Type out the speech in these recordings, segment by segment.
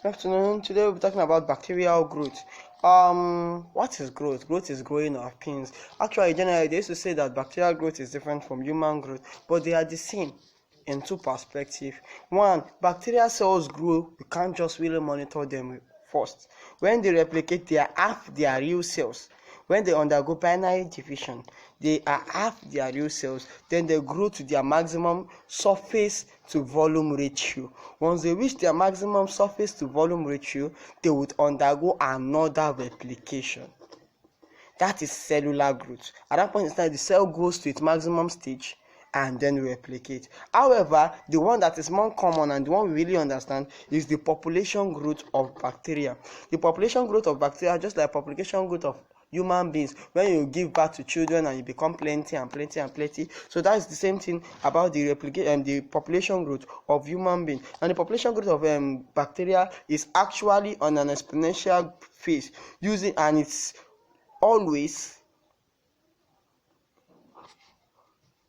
Good afternoon. Today we'll be talking about bacterial growth. What is growth? Growth is growing of things. Actually, generally, they used to say that bacterial growth is different from human growth, but they are the same in two perspectives. One, bacterial cells grow. You can't just really monitor them first. When they replicate, they are half their real cells. When they undergo binary division, they are half their real cells. Then they grow to their maximum surface to volume ratio. Once they reach their maximum surface to volume ratio, they would undergo another replication. That is cellular growth. At that point in time, the cell goes to its maximum stage and then replicate. However, the one that is more common and the one we really understand is the population growth of bacteria. The population growth of bacteria, just like population growth of human beings, when you give birth to children and you become plenty and plenty and plenty. So that is the same thing about the the population growth of human beings. And the population growth of bacteria is actually on an exponential phase, and it's always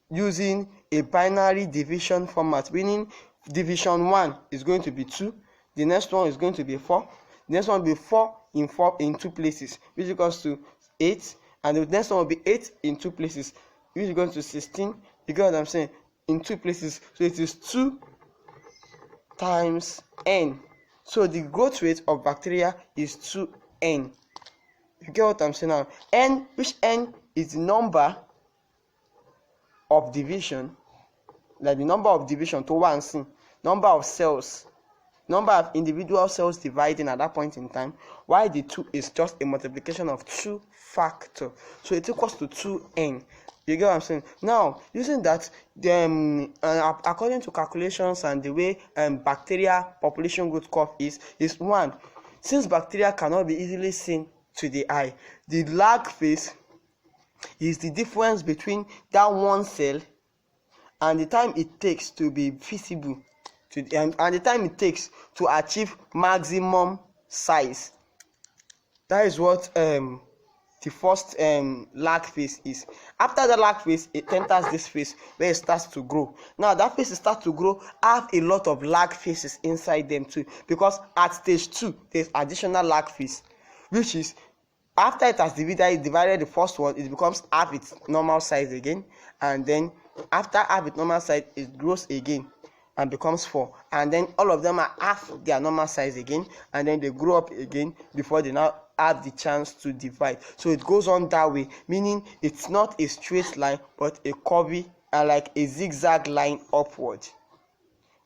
using a binary division format, meaning division 1 is going to be 2, the next one is going to be 4, the next one will be 4 in 2 places, which equals to 8, and the next one will be 8 in 2 places, which is going to 16. You get what I'm saying? In 2 places, so it is 2 times n. So the growth rate of bacteria is 2n. You get what I'm saying now? N, which n is the number of division, like the number of division to one thing, number of cells, number of individual cells dividing at that point in time, while the 2 is just a multiplication of 2 factor, so it equals to 2n. You get what I'm saying? Now, using that, according to calculations and the way bacteria population growth curve is 1. Since bacteria cannot be easily seen to the eye, the lag phase is the difference between that one cell and the time it takes to be visible and the time it takes to achieve maximum size. That is what the first lag phase is. After the lag phase, it enters this phase where it starts to grow. Now that phase starts to grow, have a lot of lag phases inside them too, because at stage 2 there's additional lag phase, which is after it has divided the first one, it becomes half its normal size again, and then after half its normal size, it grows again and becomes 4, and then all of them are half their normal size again, and then they grow up again before they now have the chance to divide. So it goes on that way, meaning it's not a straight line but a curvy like a zigzag line upward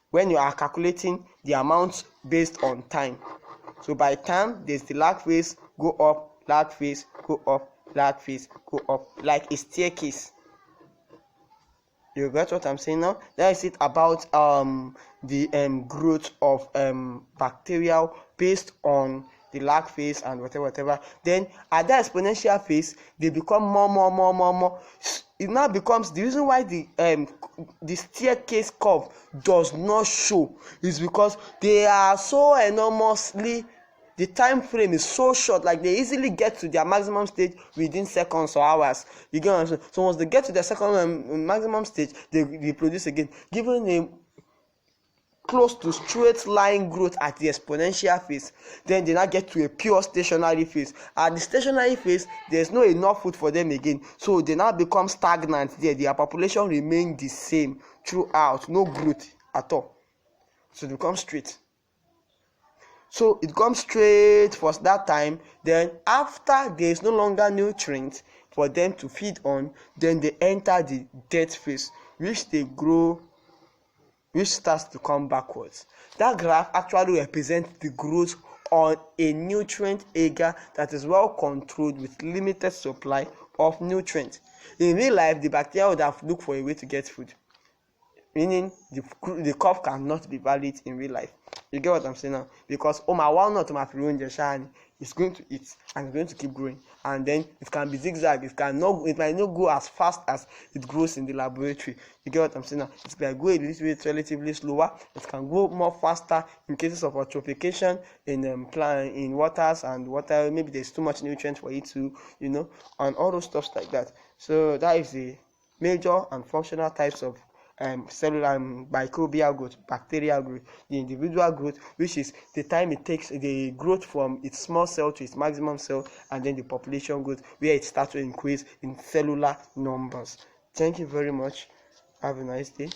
when you are calculating the amount based on time. So by time, there's the lag phase, go up, lag phase, go up, lag phase, go up, like a staircase. You get what I'm saying now? That is it about the growth of bacterial based on the lag phase and whatever. Then at that exponential phase, they become more. It now becomes the reason why the staircase curve does not show is because they are so enormously, the time frame is so short, like they easily get to their maximum stage within seconds or hours. You get what I'm saying? So once they get to their second maximum stage, they reproduce again, giving a close to straight line growth at the exponential phase. Then they now get to a pure stationary phase. At the stationary phase, there's no enough food for them again, so they now become stagnant there. Their population remains the same throughout, no growth at all, so they become straight. So it comes straight for that time. Then after there is no longer nutrients for them to feed on, then they enter the death phase, which they grow, which starts to come backwards. That graph actually represents the growth on a nutrient agar that is well controlled with limited supply of nutrients. In real life, the bacteria would have looked for a way to get food, meaning the curve cannot be valid in real life. You get what I'm saying now? Because it's going to eat and it's going to keep growing, and then it can be zigzag. It might not go as fast as it grows in the laboratory. You get what I'm saying now? It can go a little bit relatively slower. It can go more faster in cases of eutrophication in waters and water. Maybe there's too much nutrient for it to, and all those stuff like that. So that is the major and functional types of cellular microbial growth, bacterial growth, the individual growth, which is the time it takes the growth from its small cell to its maximum cell, and then the population growth, where it starts to increase in cellular numbers. Thank you very much. Have a nice day.